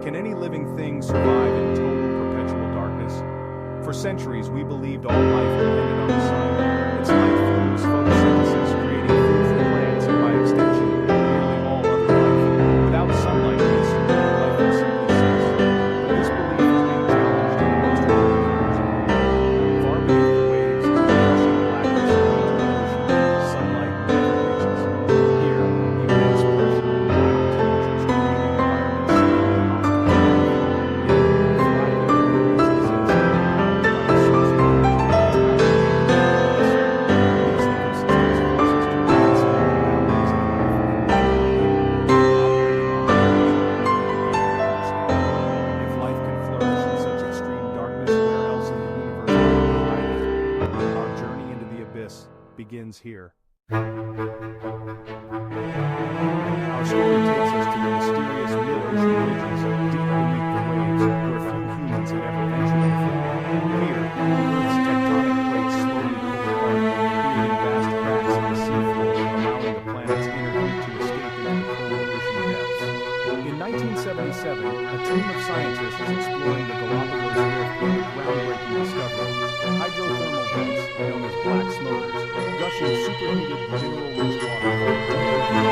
Can any living thing survive in total perpetual darkness? For centuries, we believed all life depended on the sun. Its light fuels photosynthesis, creating food for plants and, by extension, nearly all other life. Without sunlight, we assumed that life would simply cease. But this belief is being challenged in the most remote corners of the world. Far beneath the waves is the ancient blackness of the ocean. Sunlight never reaches. Here, immense pressure and high temperatures create environments seemingly hostile to life. Yet, thriving organisms exist, powered by a source of energy entirely independent of the sun. These ecosystems force us to reconsider the boundaries of life, operating on the understanding. If life can flourish in such extreme darkness, where else in the universe might it be hiding? Our journey into the abyss begins here. Our story takes us to the mysterious mid-ocean ridges deep beneath the waves, where few humans had ever ventured before. Here, Earth's tectonic plates slowly pull apart, creating vast cracks in the seafloor, allowing the planet's inner heat to escape into the cold ocean depths. In 1977, a team of scientists exploring the Galapagos Rift made a groundbreaking discovery: hydrothermal vents, known as black smokers, gushing superheated, mineral-rich water from the deep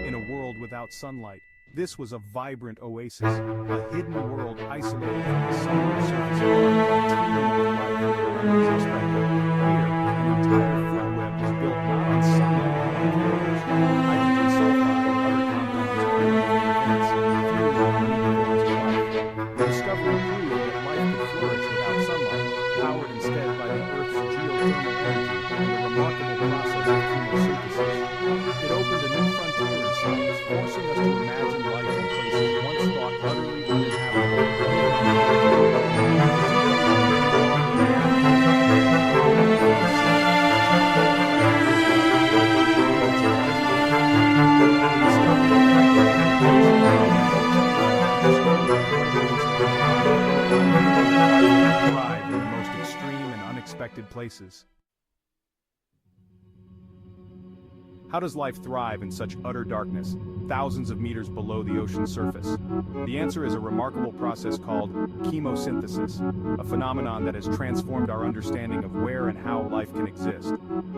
in a world without sunlight. This was a vibrant oasis, a hidden world isolated from the sunlit surface of Earth, teeming with life where none was expected. Here, an entire food web was built not on sunlight but on chemicals, hydrogen sulfide and other compounds appearing from the vents, fueling unique forms of life. The discovery proved that life could flourish without sunlight, powered instead by the Earth's geothermal energy and the remarkable process of chemosynthesis. It opened a new frontier in science, forcing us to imagine life in places once thought utterly uninhabitable. Thrive in the most extreme and unexpected places. How does life thrive in such utter darkness, thousands of meters below the ocean's surface? The answer is a remarkable process called chemosynthesis, a phenomenon that has transformed our understanding of where and how life can exist.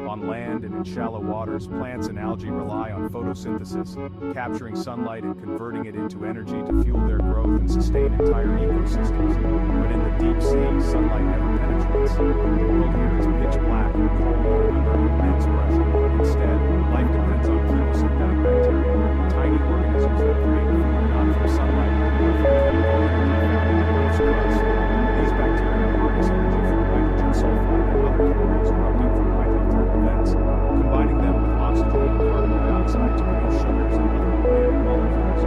On land and in shallow waters, plants and algae rely on photosynthesis, capturing sunlight and converting it into energy to fuel their growth and sustain entire ecosystems. But in the deep sea, sunlight never penetrates. The world here is pitch black and cold and under immense pressure. Instead, life depends on chemosynthetic bacteria, tiny organisms that create food not from sunlight, but from chemical energy found in the Earth's crust. These bacteria harness energy from hydrogen sulfide and other chemicals erupting from hydrothermal vents, combining them with oxygen and carbon dioxide to produce sugars and other organic molecules.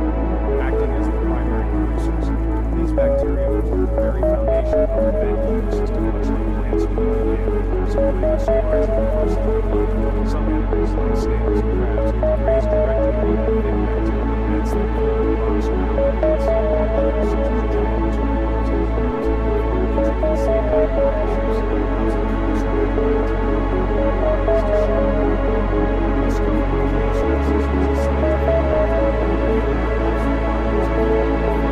Acting as the primary producers, these bacteria form the very foundation of the plant ecosystem much like plants uniquely can, supporting us so large and diverse in their life. Some animals, like snails and crabs, graze directly on the thick bacterial vents that coat the rocks around the vents. Others, such as giant tuberworms and worms, form intricate cell interactions, housing chemosynthetic bacteria in their bodies to share their food. The discovery of chemosynthesis was a scientific breakthrough, revealing that life requires a very complex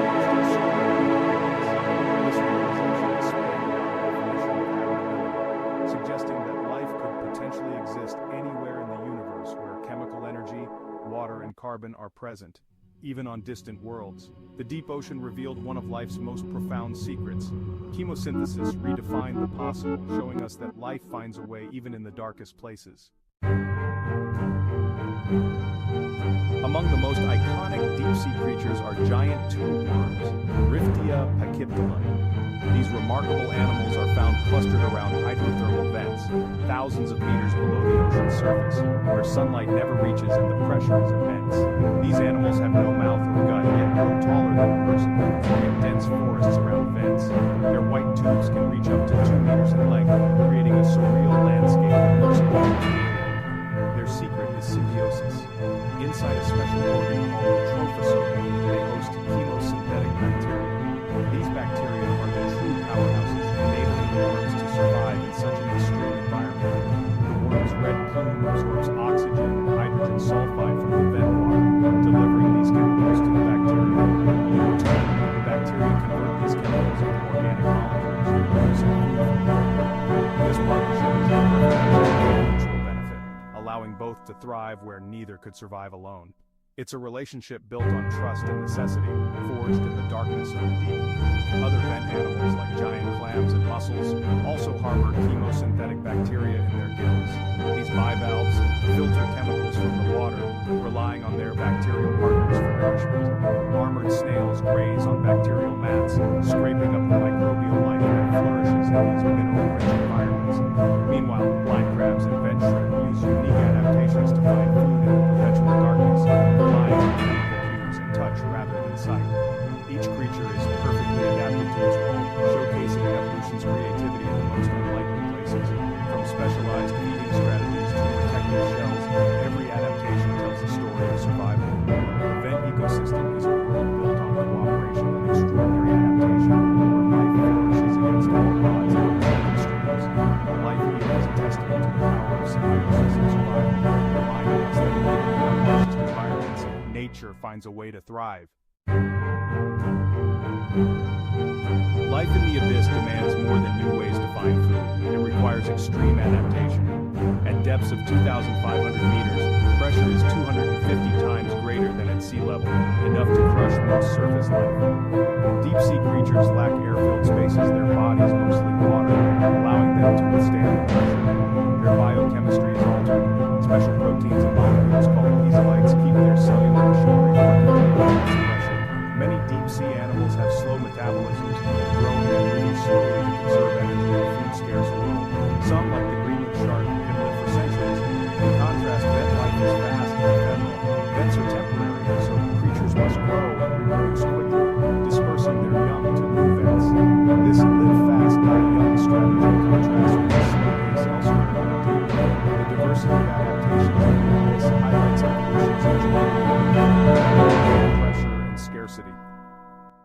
and sunlight is the only way to sustain these ecosystems. Suggesting that life could potentially exist anywhere in the universe where chemical energy, water, and carbon are present, even on distant worlds. The deep ocean revealed one of life's most profound secrets. Chemosynthesis redefined the possible, showing us that life finds a way even in the darkest places. Among the most iconic deep-sea creatures are giant tube worms, Riftia pachyptylon. These remarkable animals are found clustered around hydrothermal vents, thousands of meters below the ocean's surface, where sunlight never reaches and the pressure is immense. These animals have no mouth or gut, yet grow taller than a person, forming dense forests around vents. Their white tubes can reach up to 2 meters in length, creating a surreal landscape that looks almost alien. Their secret is symbiosis. Inside a special organ called trophozoa, they host chemosynthetic bacteria. These bacteria are the true powerhouses, enabling the worms to survive in such an extreme environment. The worm's red plume absorbs oxygen and hydrogen sulfide from the vent water, delivering these chemicals to the bacteria. In return, the bacteria convert these chemicals into organic molecules, producing food for the worm. This partnership is a mutual benefit, allowing both to thrive where neither could survive alone. It's a relationship built on trust and necessity, forged in the darkness of the deep. Other vent animals like giant clams and mussels also harbor chemosynthetic bacteria in their gills. These bivalves filter chemicals from the water, relying on their bacterial partners for nourishment. Armored snails graze on bacterial mats, scraping up the microbial life that flourishes in these mineral-rich environments. Meanwhile, blind crabs and vent shrimp use unique adaptations to find food in the perpetual darkness, relying on chemical cues and touch rather than sight. Each creature is perfectly adapted to its role, showcasing evolution's creativity in the most unlikely places. From specialized feeding strategies to protective shells, every adaptation tells a story of survival. The vent ecosystem is a world built on cooperation and extraordinary adaptation, where life flourishes against all odds and extremes. Life here is a testament to the power of symbiosis and survival, reminding us that even in harsh environments, nature finds a way to thrive. Life in the abyss demands more than new ways to find food. It requires extreme adaptation. At depths of 2,500 meters, pressure is 250 times greater than at sea level, enough to crush most surface life. Deep-sea creatures lack air-filled spaces, their bodies mostly water, allowing them to withstand the pressure. Their biochemistry is altered. Special proteins and molecules called piezoites keep their cellular machinery working against pressure. Many deep-sea animals have slow metabolisms, growing and moving slowly to conserve energy in a food-scarce world. Some, like the Greenland shark, can live for centuries. In contrast, vent life is fast and ephemeral. Vents are temporary, so creatures must grow and reproduce quickly, dispersing their young to new vents. This live fast, die young strategy contrasts with the slow pace elsewhere in the deep. The diversity of adaptations in the abyss highlights evolution's ingenuity, pressure, and scarcity.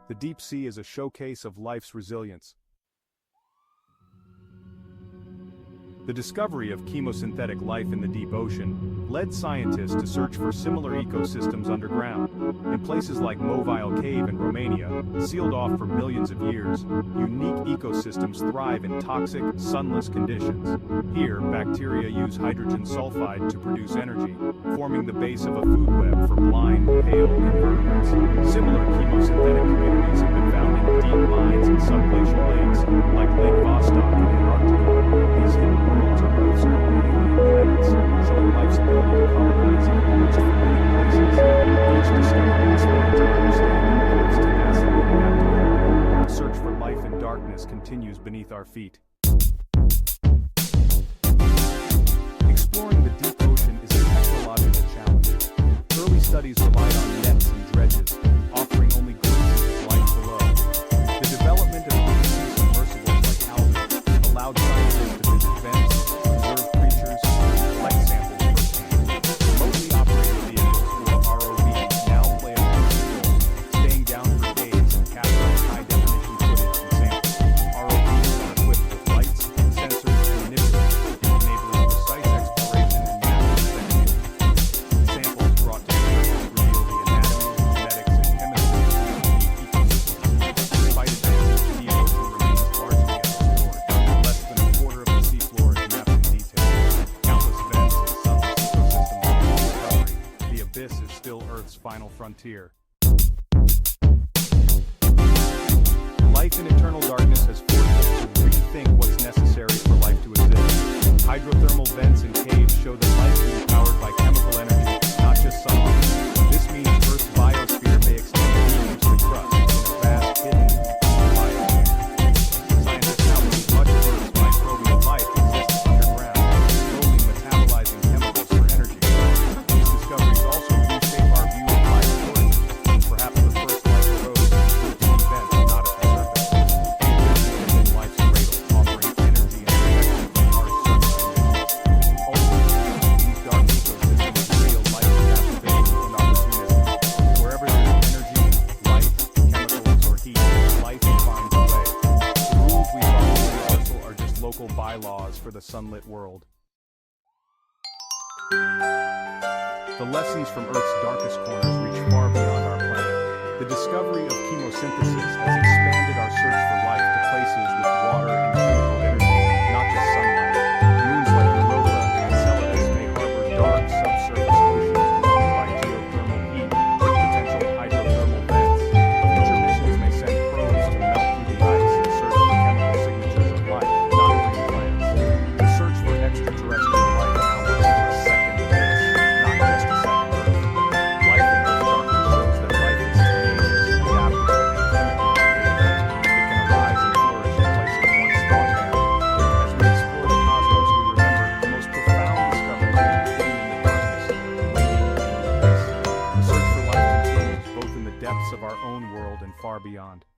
The deep sea is a showcase of life's resilience. The discovery of chemosynthetic life in the deep ocean led scientists to search for similar ecosystems underground. In places like Mobile Cave in Romania, sealed off for millions of years, unique ecosystems thrive in toxic, sunless conditions. Here, bacteria use hydrogen sulfide to produce energy, forming the base of a food web for blind, pale invertebrates. Similar chemosynthetic communities have been found in deep mines and subglacial lakes, like Lake Vostok in Antarctica. These hidden worlds are Earth's own alien planets, showing life's ability to colonize even the most forbidden places. Each discovery expands our understanding of Earth's tenacity and adaptability. The search for life in darkness continues beneath our feet. Exploring the deep ocean is a technological challenge. Early studies relied on nets and dredges, offering only glimpses of life below. The development of deep-sea submersibles like Alvin allowed scientists to visit vents, observe creatures, and collect samples firsthand. Remotely operated vehicles, or ROVs, now play a crucial role, staying down for days and capturing high-definition footage and samples. ROVs are equipped with lights, sensors, and manipulation, enabling precise exploration and mapping of vent fields. Samples brought to the surface reveal the anatomy, genetics, and chemistry of these unique ecosystems. Despite advances, the deep ocean remains largely unexplored. Less than a quarter of the seafloor is mapped in detail. Countless vents and sunless ecosystems await discovery. The abyss is still Earth's final frontier. Life in eternal darkness has forced us to rethink what's necessary for life to exist. Hydrothermal vents and caves show that life can be powered by chemical energy, not just sunlight. This means Earth's biosphere may extend deep into the crust, in a vast hidden biosphere. local bylaws for the sunlit world. The lessons from Earth's darkest corners reach far beyond our planet. The discovery of chemosynthesis has expanded our search for life to places with water and chemical energy, not just sunlight. Moons like Europa and Enceladus may harbor dark subsurface oceans warmed by geothermal heat with potential hydrothermal vents. Future missions may send probes to melt through the ice in search for chemical signatures of life, not green plants. The search for extraterrestrial life now looks for a second base, not just a second Earth. Life in Earth's darkness shows that life is tenacious, adaptable, and chemically creative. It can arise and flourish in places once thought banned. As we explore the cosmos, we remember the most profound discoveries may be hidden in the darkness, waiting in the abyss. The search for life continues, both in the depths of our own world and far beyond.